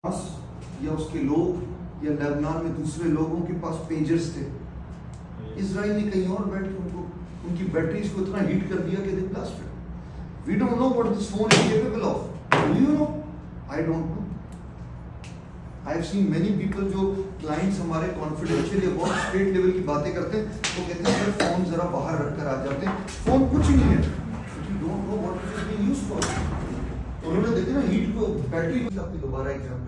पास या उसके लोग या लेबनान में दूसरे लोगों के पास पेजर्स थे। इजराइल ने कहीं और बैठ के उनको उनकी बैटरीज को इतना हीट कर दिया कि they blasted. We don't know what this phone is capable of. Do you know? I don't know. I have seen many people जो क्लाइंट्स हमारे कॉन्फिडेंशियल या बहुत स्ट्रेट लेवल की बातें करते हैं तो कहते हैं सर फोन जरा बाहर रखकर आ जाते हैं, फोन कुछ ही नहीं है। You don't know what it is being used for. उन्होंने देखे ना हीट को बैटरी को आपकी दोबारा एग्जांपल।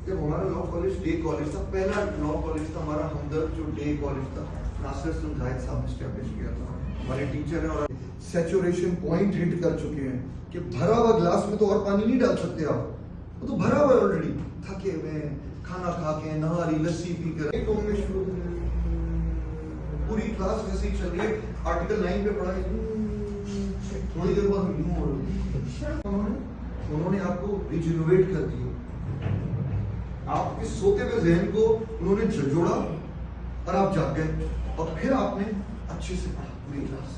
जब हमारा लॉ कॉलेज डे कॉलेज था, पहला लॉ कॉलेज था हमारा हमदर्द जो डे कॉलेज था, नासिर जाहिद साहब ने स्टैब्लिश किया था। हमारे टीचर हैं और सैचुरेशन पॉइंट हिट कर चुके हैं कि भरा हुआ ग्लास में तो और पानी नहीं डाल सकते आप, वो तो भरा हुआ है ऑलरेडी। थके हुए खाना खा के नहारी लस्सी पी कर पूरी क्लास वैसे ही चल रही है। आर्टिकल 9 पे पढ़ा है, थोड़ी देर बाद हम हो रहे उन्होंने आपको रिजनोवेट कर दिया। आपके सोते हुए जहन को उन्होंने झकझोड़ा और आप जाग गए और फिर आपने अच्छे से पढ़ा पूरी क्लास।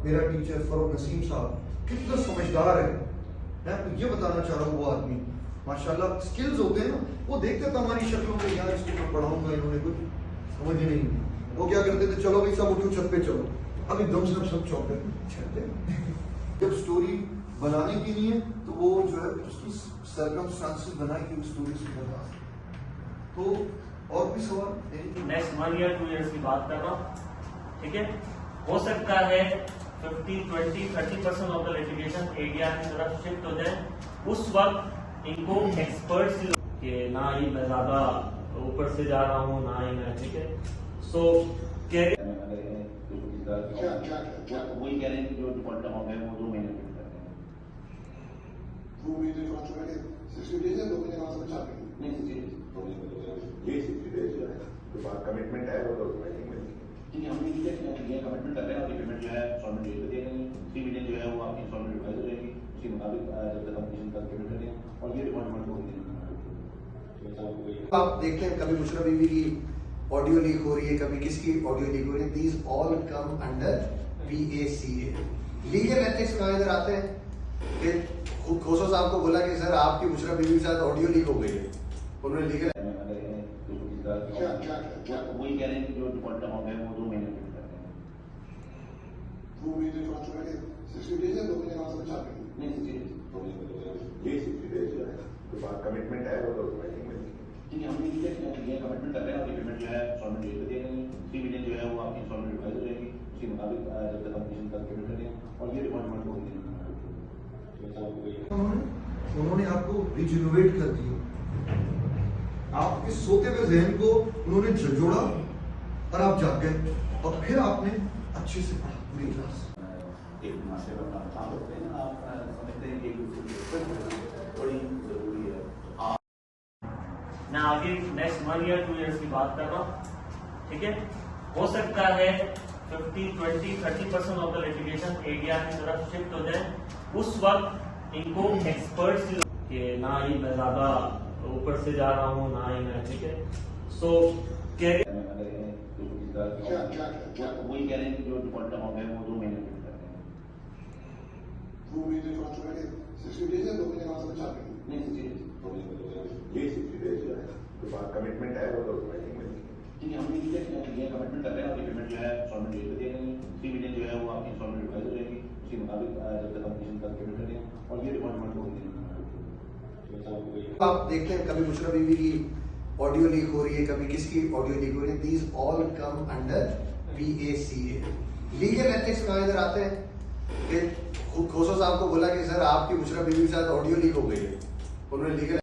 मेरा टीचर फरोग नसीम साहब कितना समझदार है, मैं आपको ये बताना चाह रहा हूँ। वो आदमी माशाल्लाह स्किल्स होते हैं ना, वो देखते थे हमारी शक्लों में, यार इसको मैं पढ़ाऊंगा, इन्होंने कुछ समझ ही नहीं। वो क्या करते थे, चलो भाई सब उठो छत पे चलो, अब एकदम से सब चौंक गए। जब स्टोरी बनाने की नहीं है तो वो जो है उसकी सर्कमस्टांसेस बनाई कि स्टोरी से बता। तो और भी सवाल नेक्स्ट 1 ईयर 2 ईयर्स की बात कर रहा हूँ, ठीक है। हो सकता है 50, 20, 30% ऑफ द लिटिगेशन एरिया की तरफ शिफ्ट हो जाए। उस वक्त इनको एक्सपर्ट्स के ना ही मैं ज्यादा ऊपर से जा रहा हूँ ना ही मैं, ठीक है। सो वही कह रहे हैं कि जो डिफॉल्ट अमाउंट है वो 2 महीने में करते हैं। 2 महीने डिफॉल्ट में 60 डेज है, 2 महीने बाद से 4 महीने नहीं 60 डेज, 2 महीने ये 60 डेज जो है तो बात कमिटमेंट है वो तो राइटिंग में ठीक है। हमने ये कमिटमेंट कर रहे हैं और पेमेंट जो है इंस्टॉलमेंट डेट पे दे देंगे। 3 महीने जो है वो आपकी इंस्टॉलमेंट रिवाइज हो जाएगी, उसके मुताबिक जब तक कंप्लीशन का पेमेंट करेंगे और ये डिपार्टमेंट को आप देखते हैं कभी मुशर्रफ बीवी की ऑडियो लीक हो रही है, कभी किसकी ऑडियो लीक हो रही है। These all come under PACA। Legal ethics कहाँ इधर आते हैं कि खोसो साहब को बोला कि सर आपकी मुशर्रफ बीवी के साथ ऑडियो लीक हो गई है, उन्होंने लीगल वही कह रहे हैं कि जो डिफॉल्ट अमाउंट है वो 2 महीने में करते हैं। 2 महीने डिफॉल्ट में 60 डेज है, 2 महीने बाद से 4 महीने नहीं 60 डेज, 2 महीने ये 60 डेज जो है तो बात कमिटमेंट है वो तो राइटिंग में ठीक है। हमने ये कमिटमेंट कर रहे हैं और पेमेंट जो है इंस्टॉलमेंट डेट पे दे देंगे। 3 महीने जो है वो आपकी इंस्टॉलमेंट रिवाइज हो जाएगी, उसके मुताबिक जब तक कंप्लीशन का पेमेंट करेंगे और ये डिपार्टमेंट को उन्होंने आपको रिजनोवेट कर दिया। आपके सोते हुए जहन को उन्होंने झकझोड़ा और आप जाग गए और फिर आपने अच्छे से पढ़ा पूरी क्लास। एक मास्टर अपना काम करते हैं, आप समझते हैं कि एक दूसरे की बड़ी जरूरी है। मैं आगे नेक्स्ट 1 ईयर 2 ईयर्स की बात कर रहा हूँ, ठीक है। हो सकता है 50, 20, 30% ऑफ द लिटिगेशन एरिया की तरफ शिफ्ट हो जाए। उस वक्त इनको एक्सपर्ट्स के ना ही मैं ज्यादा ऊपर से जा रहा हूँ ना ही मैं, ठीक है। सो वही कह रहे हैं कि जो डिफॉल्ट अमाउंट है वो 2 महीने में करते हैं। 2 महीने डिफॉल्ट में 60 डेज है, 2 महीने बाद से 4 महीने नहीं 60 डेज, 2 महीने ये 60 डेज जो है तो बात कमिटमेंट है वो तो राइटिंग में ठीक है। हमने ये कमिटमेंट कर रहे हैं और पेमेंट जो है इंस्टॉलमेंट डेट पे दे देंगे। 3 महीने जो है वो आपकी इंस्टॉलमेंट रिवाइज हो जाएगी, उसके मुताबिक जब तक कंप्लीशन का पेमेंट करेंगे और ये डिपार्टमेंट को आप देखते हैं कभी मुशर्रफ बीवी की ऑडियो लीक हो रही है, कभी किसकी ऑडियो लीक हो रही है। These all come under PACA। Legal ethics कहाँ इधर आते हैं कि खोसो साहब को बोला कि सर आपकी मुशर्रफ बीवी के साथ ऑडियो लीक हो गई है, उन्होंने लीगल